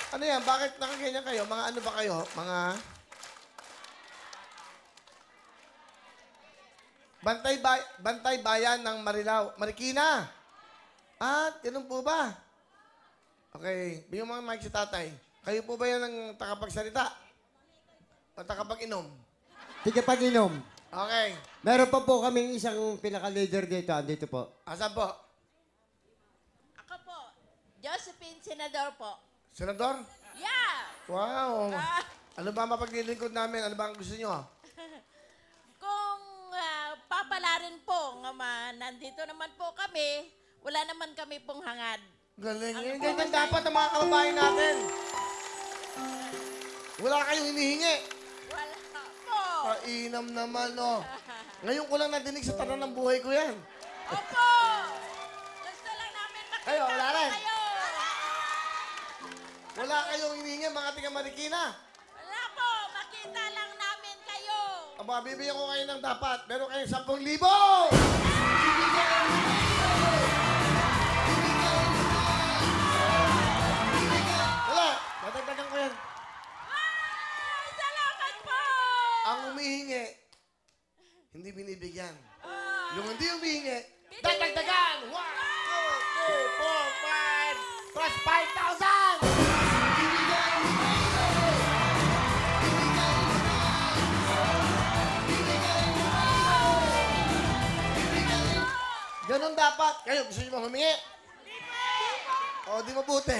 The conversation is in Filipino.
Ano yan? Bakit nakaganyan kayo? Mga ano ba kayo? Mga... Bantay bayan ng Marilao. Marikina! Ah, ganun po ba? Okay. Bigyan mo mga mic si tatay. Kayo po ba yan ang takapagsalita? O takapag-inom? Tigapag-inom. Okay. Meron pa po kaming isang pinaka-leader dito. Andito po. Asan po? Ako po, Josephine Senador po. Senador? Yeah! Wow. Ano ba mapaglilingkod namin? Ano ba ang gusto nyo? Kung papalarin po, nandito naman po kami, wala naman kami pong hangad. Galing. Ganyan dapat ang mga kababayan natin. Wala kayong hinihingi. Wala po. Kainam naman, oh. Ngayon ko lang nadinig sa tanan ng buhay ko yan. Opo! Gusto lang namin makita Kayo, wala rin. kayo. Wala kayong hinihingi, mga tiga Marikina. Wala po, makita lang namin kayo. Aba, bibigyan ko kayo ng dapat. Meron kayong 10,000! Wala, dadagdagan ko yan. Wow! Salamat po! Ang humihingi, hindi binibigyan. Yung hindi humihingi, Binibigyan. dadagdagan! 1, 2, 3, 4, 5, plus 5,000! Ganon dapat. Kayo, gusto nyo bang humingi? O, di mabuti.